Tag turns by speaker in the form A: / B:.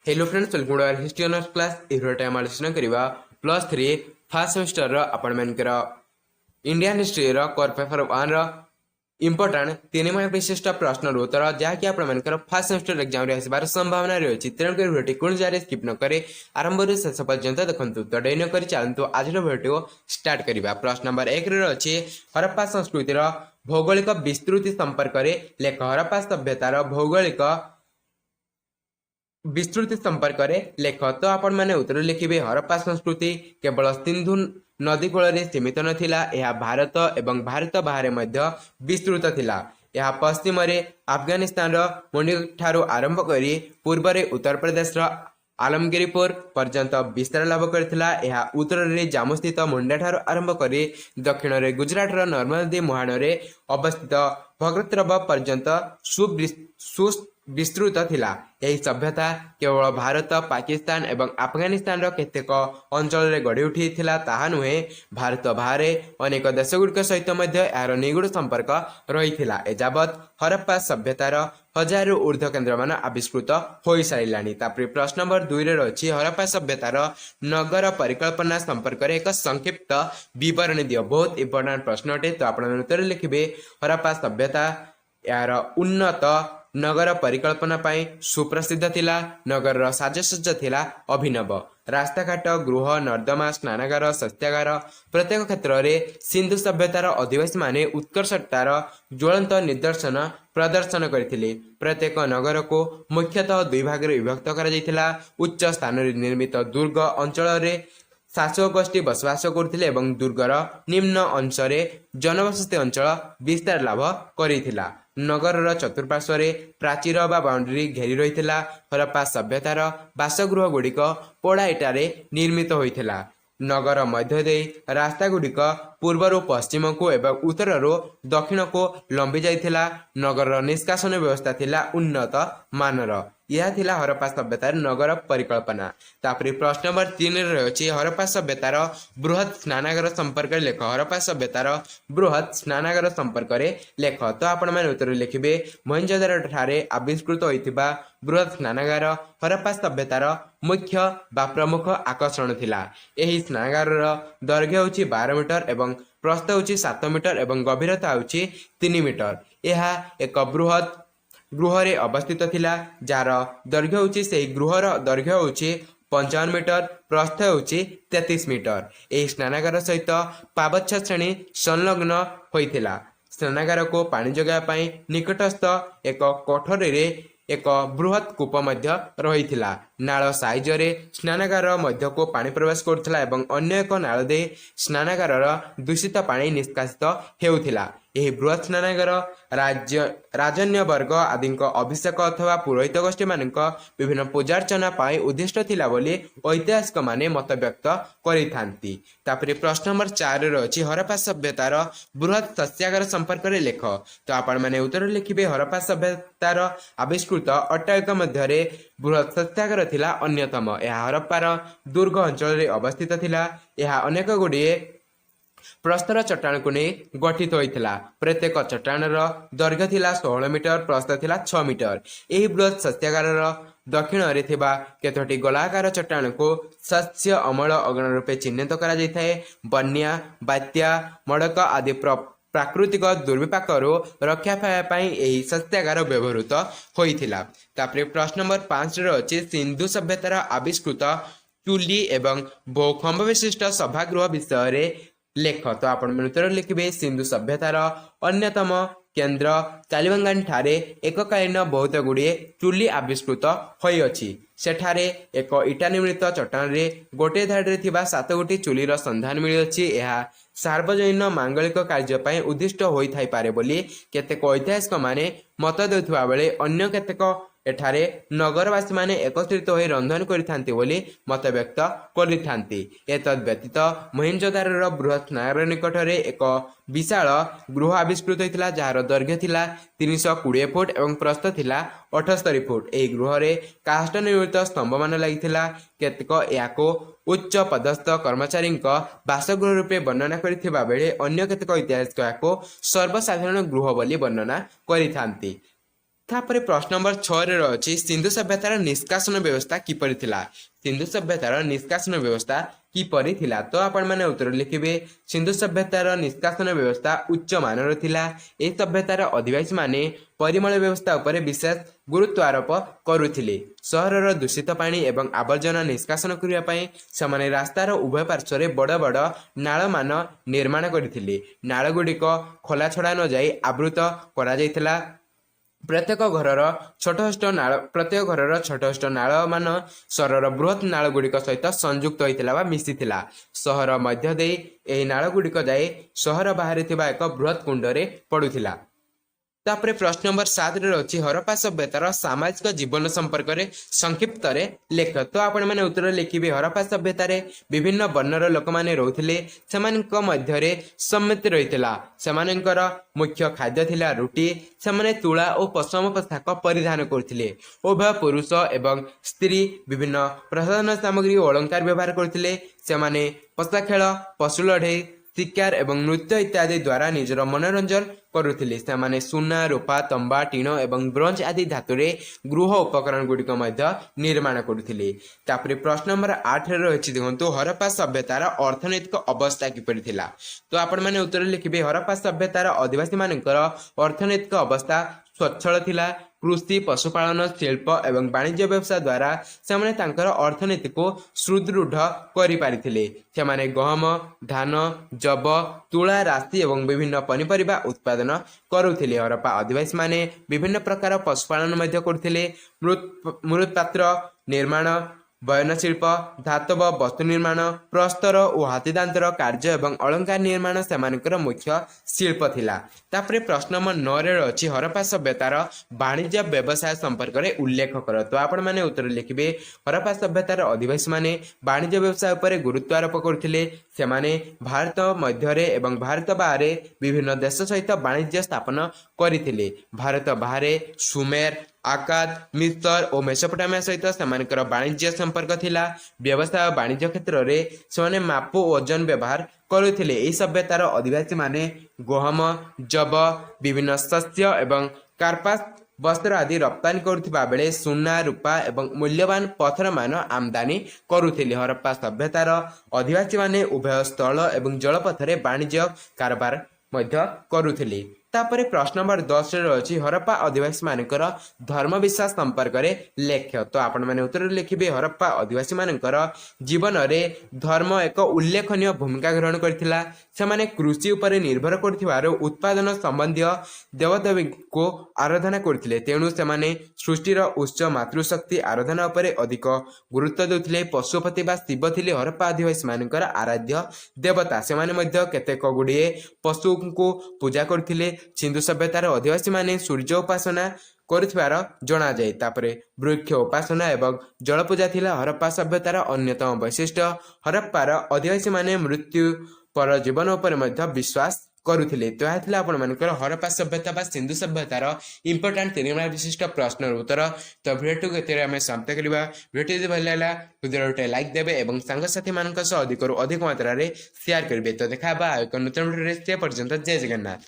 A: Hello friends, welcome to our history honours class. एरोटा हम आलोचना करबा +3 फर्स्ट सेमेस्टर रो आपण मानकर इंडियन हिस्ट्री रो कोर पेपर 1 रो इंपोर्टेंट 3 मार्क विशिष्ट प्रश्न रो उत्तर जहा कि आपण मानकर फर्स्ट सेमेस्टर एग्जाम रे आसीबार संभावना रे अछि। तेणु कर वीडियो कोन जारे स्किप न करे आरंभ रे शेष पर्यंत देखंतु। तो डेन कर चलंतु आज रो वीडियो स्टार्ट करबा। प्रश्न नंबर 1 रे अछि हरप्पा संस्कृति रो भौगोलिक विस्तृति संपर्क रे लेख। हरप्पा सभ्यता रो भौगोलिक विस्तृति संपर्क में लेख। तो आपण मैंने उत्तर लिखिबे हरप्पा संस्कृति केवल सिंधु नदी कूल सीमित नथिला, यह भारत एवं भारत बाहर मध्य विस्तृत थिला। यह पश्चिम रे अफगानिस्तान मुंडी ठारू आरंभ करी पूर्व रे उत्तर प्रदेश आलमगिरीपुर पर्यंत विस्तार लाभ करथिला। यह उत्तर रे जाम्मू स्थित मुंडा ठारू आरंभ करी दक्षिण रे गुजरात रो नर्मदा नदी मुहाण रे अवस्थित भगतरब पर्यंत विस्तृत थिला। यही सभ्यता केवल भारत, पाकिस्तान एवं अफगानिस्तान केतेक अंचल रे गढ़ी उठी थिला ताहा नुहे, भारत बाहर अनेक देशगुड़िक सहित यार निगुड़ संपर्क रही थिला। एजावत हरप्पा सभ्यतार 1000 रु ऊर्ध्व केन्द्र मान आविष्कृत हो सारिलानी। तापर प्रश्न नंबर 2 रे रछि हरप्पा सभ्यतार नगर परिकल्पना संपर्क रे एक संक्षिप्त विवरण दियो। बहुत इंपोर्टेंट प्रश्न अटे। तो आपण उत्तर लिखिबे हरप्पा सभ्यता यार उन्नत नगर परिकल्पना पाई सुप्रसिद्ध थिला। नगर साजसज्जा थिला अभिनव। रास्ताघाट, गृह, नर्दमा, स्नानागार, शस्त्रागार प्रत्येक क्षेत्र में सिंधु सभ्यतार अधिवासी माने उत्कर्षतार ज्वलंत निदर्शन प्रदर्शन करथिले। प्रत्येक नगर को मुख्यतः 2 भाग में विभक्त करा जायतिला। उच्च स्थान रे निर्मित दुर्ग अंचल रे शासक गोष्ठी बसवास करथिले एवं दुर्गर निम्न अंश रे जनबसति अंचल विस्तार लाभ करिथिला। नगर चतुर्पार्श्व प्राचीर बा बाउंड्री घेरी रही। हरप्पा सभ्यतार बासगृह गुड़िक पोड़ा इटारे निर्मित होइथिला। नगर मध्य दे रास्ता गुड़िक पूर्व पश्चिम को एवं उत्तर दक्षिण को लंबी जाइथिला। नगर निष्कासन व्यवस्था थिला उन्नत मानर। यह थिला हरप्पा सभ्यतार नगर परिकल्पना। तापर प्रश्न नंबर 3 रे अछि हरप्पा सभ्यतार बृहत स्नानागार संपर्क लेख। हरप्पा सभ्यतार बृहत स्नानागार संपर्क रे लेख। तो आपण माने उत्तर लिखिबे मोहेंजोदारो ठारे आविष्कृत होइतिबा बृहत स्नानागार हरप्पा सभ्यतार मुख्य बा प्रमुख आकर्षण थिला। एही स्नानागार दैर्घ्य होछि 12 मीटर एवं प्रस्थ होछि 7 मीटर एवं गभीरता होछि 3 मीटर। यह एक बृहत गृह रे अवस्थित थिला जार दैर्घ्य होछि सेही गृहर दैर्घ्य होछि 55 मीटर, प्रस्थ होछि 33 मीटर। एही स्नानागार सहित पाबच्छ श्रेणी संलग्न होइथिला। स्नानागार को पानी जोगाइबा पई निकटस्थ एक कोठरी रे एक बृहत कूप मध्य रहिथिला। नाଳ साइज रे स्नानागार मध्य को पानी प्रवेश करथिला एवं अन्य एक नाଳ दे स्नानागार दूषित पानी निष्कासित हेउथिला। यही बृहत स्नानागार राजन्य वर्ग आदि अभिषेक अथवा पुरोहित गोष्ठी मानक विभिन्न पूजार्चना पाई उद्दिष्ट थिला बोली ऐतिहासिक माने मत व्यक्त करिथांती। तापर प्रश्न नंबर 4 रे अछि हरप्पा सभ्यतार बृहत शस्त्रागार संपर्क रे लेख। तो आपण माने उत्तर लिखिबे हरप्पा सभ्यतार आविष्कृत अट्टालिका मध्य रे बृहत शस्त्रागार थिला अन्यतम। यह हरप्पार दुर्ग अंचल रे अवस्थित थिला। यह अनेक गुड़िए प्रस्तर चट्टान को नहीं गठित होइथिला। प्रत्येक चट्टान दैर्घ्य थिला 16 मीटर, प्रस्थ थिला 6 मीटर। यही बृहत शस्त्रागार दक्षिण रे थिबा केतोटी गोलाकार चट्टान को शस्य अमल अग्न रूपे चिन्हित करा जायथाय। बन्या, बात्या, मड़क आदि प्राकृतिक दुर्विपाक रक्षा पाई यही शस्त्रागार व्यवहृत होइथिला। तापर प्रश्न नंबर 5 रे अछि सिंधु सभ्यतार आविष्कृत चुली एवं बहुखंभ विशिष्ट सभागृह विषय रे लेख। तो आपण उत्तर लिखिबे सिंधु सभ्यतार अन्यतम केन्द्र कालीबंगान ठारे एककालीन बहुत गुड़िए चुली आविष्कृत होई अछि। सेठारे एक इटा निर्मित चट्टान रे गोटे धाड़ी थिबा 7 गोटी चुलीर संधान मिली अछि। यह सार्वजनीन मांगलिक कार्य पई उद्दिष्ट होई थाई पारे बोली केतेक ऐतिहासिक माने मत देउथबा बेले अन्य केतेक एठारे नगरवासी माने एकत्रित होई रंधन करिथांती बोली मत व्यक्त करिथांती। एतद व्यतीत मोहेंजोदारो बृहत स्नानागार निकट रे एक विशाल गृह आविष्कृत होइतिला जार दैर्घ्य थिला 320 फुट एवं प्रस्थ थिला 78 फुट। एही गृह रे काष्ठ निर्मित स्तंभ मान लागिथिला। केतेक याको उच्च पदस्थ कर्मचारी बासगृह रूपे वर्णना करिथिबा बेले अन्य केतेक ऐतिहासिक याको सर्वसाधारण गृह बोली वर्णना करिथांती। ତାପରେ ପ୍ରଶ୍ନ ନମ୍ବର 6ରେ ରହିଛି ସିନ୍ଧୁ ସଭ୍ୟତାର ନିଷ୍କାସନ ବ୍ୟବସ୍ଥା କିପରି ଥିଲା। ସିନ୍ଧୁ ସଭ୍ୟତାର ନିଷ୍କାସନ ବ୍ୟବସ୍ଥା କିପରି ଥିଲା ତ ଆପଣମାନେ ଉତ୍ତର ଲିଖିବେ। ସିନ୍ଧୁ ସଭ୍ୟତାର ନିଷ୍କାସନ ବ୍ୟବସ୍ଥା ଉଚ୍ଚ ମାନର ଥିଲା। ଏହି ସଭ୍ୟତାର ଅଧିବାସୀମାନେ ପରିମଳ ବ୍ୟବସ୍ଥା ଉପରେ ବିଶେଷ ଗୁରୁତ୍ୱ ଆରୋପ କରୁଥିଲେ। ସହରର ଦୂଷିତ ପାଣି ଏବଂ ଆବର୍ଜନା ନିଷ୍କାସନ କରିବା ପାଇଁ ସେମାନେ ରାସ୍ତାର ଉଭୟ ପାର୍ଶ୍ୱରେ ବଡ଼ ବଡ଼ ନାଳମାନ ନିର୍ମାଣ କରିଥିଲେ। ନାଳଗୁଡ଼ିକ ଖୋଲା ଛଡ଼ା ନଯାଇ ଆବୃତ କରାଯାଇଥିଲା। ପ୍ରତ୍ୟେକ ଘରର ଛୋଟ ନାଳମାନ ସହରର ବୃହତ୍ ନାଳଗୁଡ଼ିକ ସହିତ ସଂଯୁକ୍ତ ହୋଇଥିଲା ବା ମିଶିଥିଲା। ସହର ମଧ୍ୟ ଦେଇ ଏହି ନାଳଗୁଡ଼ିକ ଯାଇ ସହର ବାହାରେ ଥିବା ଏକ ବୃହତ୍ କୁଣ୍ଡରେ ପଡ଼ୁଥିଲା। ତାପରେ ପ୍ରଶ୍ନ ନମ୍ବର 7ରେ ରହିଛି ହରପ୍ପା ସଭ୍ୟତାର ସାମାଜିକ ଜୀବନ ସମ୍ପର୍କରେ ସଂକ୍ଷିପ୍ତରେ ଲେଖ। ତ ଆପଣମାନେ ଉତ୍ତର ଲିଖିବେ। ହରପ୍ପା ସଭ୍ୟତାରେ ବିଭିନ୍ନ ବର୍ଣ୍ଣର ଲୋକମାନେ ରହୁଥିଲେ। ସେମାନଙ୍କ ମଧ୍ୟରେ ସମ୍ମତି ରହିଥିଲା। ସେମାନଙ୍କର ମୁଖ୍ୟ ଖାଦ୍ୟ ଥିଲା ରୁଟି। ସେମାନେ ତୁଳା ଓ ପଶମ ପୋଷାକ ପରିଧାନ କରୁଥିଲେ। ଉଭୟ ପୁରୁଷ ଏବଂ ସ୍ତ୍ରୀ ବିଭିନ୍ନ ପ୍ରସାଧନ ସାମଗ୍ରୀ ଓ ଅଳଙ୍କାର ବ୍ୟବହାର କରୁଥିଲେ। ସେମାନେ ପଶା ଖେଳ, ପଶୁ ଲଢ଼େଇ, ଶିକାର ଏବଂ ନୃତ୍ୟ ଇତ୍ୟାଦି ଦ୍ୱାରା ନିଜର ମନୋରଞ୍ଜନ କରୁଥିଲେ। ସେମାନେ ସୁନା, ରୂପା, ତମ୍ବା, ଟିଣ ଏବଂ ବ୍ରୋଞ୍ଜ ଆଦି ଧାତୁରେ ଗୃହ ଉପକରଣ ଗୁଡ଼ିକ ମଧ୍ୟ ନିର୍ମାଣ କରୁଥିଲେ। ତାପରେ ପ୍ରଶ୍ନ ନମ୍ବର 8ରେ ରହିଛି ଦେଖନ୍ତୁ ହରପ୍ପା ସଭ୍ୟତାର ଅର୍ଥନୈତିକ ଅବସ୍ଥା କିପରି ଥିଲା। ତ ଆପଣମାନେ ଉତ୍ତର ଲିଖିବେ। ହରପ୍ପା ସଭ୍ୟତାର ଅଧିବାସୀମାନଙ୍କର ଅର୍ଥନୈତିକ ଅବସ୍ଥା ସ୍ୱଚ୍ଛଳ ଥିଲା। କୃଷି, ପଶୁପାଳନ, ଶିଳ୍ପ ଏବଂ ବାଣିଜ୍ୟ ବ୍ୟବସାୟ ଦ୍ୱାରା ସେମାନେ ତାଙ୍କର ଅର୍ଥନୀତିକୁ ସୁଦୃଢ଼ କରିପାରିଥିଲେ। ସେମାନେ ଗହମ, ଧାନ, ଯବ, ତୁଳା, ରାଶି ଏବଂ ବିଭିନ୍ନ ପନିପରିବା ଉତ୍ପାଦନ କରୁଥିଲେ। ହରପ୍ପା ଅଧିବାସୀମାନେ ବିଭିନ୍ନ ପ୍ରକାର ପଶୁପାଳନ ମଧ୍ୟ କରୁଥିଲେ। ମୃତ୍ପାତ୍ର ନିର୍ମାଣ, ବୟନଶିଳ୍ପ, ଧାତବ ବସ୍ତୁ ନିର୍ମାଣ, ପ୍ରସ୍ତର ଓ ହାତୀଦାନ୍ତର କାର୍ଯ୍ୟ ଏବଂ ଅଳଙ୍କାର ନିର୍ମାଣ ସେମାନଙ୍କର ମୁଖ୍ୟ ଶିଳ୍ପ ଥିଲା। ତାପରେ ପ୍ରଶ୍ନ ନମ୍ବର 9ରେ ଅଛି ହରପ୍ପା ସଭ୍ୟତାର ବାଣିଜ୍ୟ ବ୍ୟବସାୟ ସମ୍ପର୍କରେ ଉଲ୍ଲେଖ କର। ତ ଆପଣମାନେ ଉତ୍ତର ଲିଖିବେ। ହରପ୍ପା ସଭ୍ୟତାର ଅଧିବାସୀମାନେ ବାଣିଜ୍ୟ ବ୍ୟବସାୟ ଉପରେ ଗୁରୁତ୍ୱ ଆରୋପ କରୁଥିଲେ। ସେମାନେ ଭାରତ ମଧ୍ୟରେ ଏବଂ ଭାରତ ବାହାରେ ବିଭିନ୍ନ ଦେଶ ସହିତ ବାଣିଜ୍ୟ ସ୍ଥାପନ କରିଥିଲେ। ଭାରତ ବାହାରେ ସୁମେର, ଆକାଦ, ମିଶର ଓ ମେସୋପୋଟାମିଆ ସହିତ ସେମାନଙ୍କର ବାଣିଜ୍ୟ ସମ୍ପର୍କ ଥିଲା। ବ୍ୟବସାୟ ବାଣିଜ୍ୟ କ୍ଷେତ୍ରରେ ସେମାନେ ମାପ ଓ ଓଜନ ବ୍ୟବହାର କରୁଥିଲେ। ଏହି ସଭ୍ୟତାର ଅଧିବାସୀମାନେ ଗହମ, ଯବ, ବିଭିନ୍ନ ଶସ୍ୟ ଏବଂ କାର୍ପାସ ବସ୍ତ୍ର ଆଦି ରପ୍ତାନି କରୁଥିବା ବେଳେ ସୁନା, ରୂପା ଏବଂ ମୂଲ୍ୟବାନ ପଥରମାନ ଆମଦାନୀ କରୁଥିଲେ। ହରପ୍ପା ସଭ୍ୟତାର ଅଧିବାସୀମାନେ ଉଭୟ ସ୍ଥଳ ଏବଂ ଜଳପଥରେ ବାଣିଜ୍ୟ କାରବାର ମଧ୍ୟ କରୁଥିଲେ। ତାପରେ ପ୍ରଶ୍ନ ନମ୍ବର 10ରେ ରହିଛି ହରପ୍ପା ଅଧିବାସୀମାନଙ୍କର ଧର୍ମ ବିଶ୍ୱାସ ସମ୍ପର୍କରେ ଲେଖ। ତ ଆପଣମାନେ ଉତ୍ତର ଲିଖିବେ। ହରପ୍ପା ଅଧିବାସୀମାନଙ୍କର ଜୀବନରେ ଧର୍ମ ଏକ ଉଲ୍ଲେଖନୀୟ ଭୂମିକା ଗ୍ରହଣ କରିଥିଲା। ସେମାନେ କୃଷି ଉପରେ ନିର୍ଭର କରୁଥିବାରୁ ଉତ୍ପାଦନ ସମ୍ବନ୍ଧୀୟ ଦେବଦେବୀଙ୍କୁ ଆରାଧନା କରୁଥିଲେ। ତେଣୁ ସେମାନେ ସୃଷ୍ଟିର ଉତ୍ସ ମାତୃଶକ୍ତି ଆରାଧନା ଉପରେ ଅଧିକ ଗୁରୁତ୍ୱ ଦେଉଥିଲେ। ପଶୁପତି ବା ଶିବ ଥିଲେ ହରପ୍ପା ଅଧିବାସୀମାନଙ୍କର ଆରାଧ୍ୟ ଦେବତା। ସେମାନେ ମଧ୍ୟ କେତେକ ଗୁଡ଼ିଏ ପଶୁଙ୍କୁ ପୂଜା କରୁଥିଲେ। ସିନ୍ଧୁ ସଭ୍ୟତାର ଅଧିବାସୀମାନେ ସୂର୍ଯ୍ୟ ଉପାସନା କରୁଥିବାର ଜଣାଯାଏ। ତାପରେ ବୃକ୍ଷ ଉପାସନା ଏବଂ ଜଳପୂଜା ଥିଲା ହରପ୍ପା ସଭ୍ୟତାର ଅନ୍ୟତମ ବୈଶିଷ୍ଟ୍ୟ। ହରପ୍ପାର ଅଧିବାସୀମାନେ ମୃତ୍ୟୁ ପର ଜୀବନ ଉପରେ ମଧ୍ୟ ବିଶ୍ୱାସ କରୁଥିଲେ। ତ ଏହା ଥିଲା ଆପଣମାନଙ୍କର ହରପ୍ପା ସଭ୍ୟତା ବା ସିନ୍ଧୁ ସଭ୍ୟତାର ଇମ୍ପୋର୍ଟାଣ୍ଟ 3 ମାର୍କ ବିଶିଷ୍ଟ ପ୍ରଶ୍ନର ଉତ୍ତର। ତ ଭିଡ଼ିଓଟିକୁ ଏଥିରେ ଆମେ ସମାପ୍ତ କରିବା। ଭିଡ଼ିଓଟି ଯଦି ଭଲ ଲାଗିଲା ଭିଡ଼ିଓରେ ଗୋଟେ ଲାଇକ୍ ଦେବେ ଏବଂ ସାଙ୍ଗସାଥିମାନଙ୍କ ସହ ଅଧିକରୁ ଅଧିକ ମାତ୍ରାରେ ସେୟାର କରିବେ। ତ ଦେଖା ହେବା ଆଉ ଏକ ନୂତନ ଭିଡ଼ିଓରେ। ସେ ପର୍ଯ୍ୟନ୍ତ ଜୟ ଜଗନ୍ନାଥ।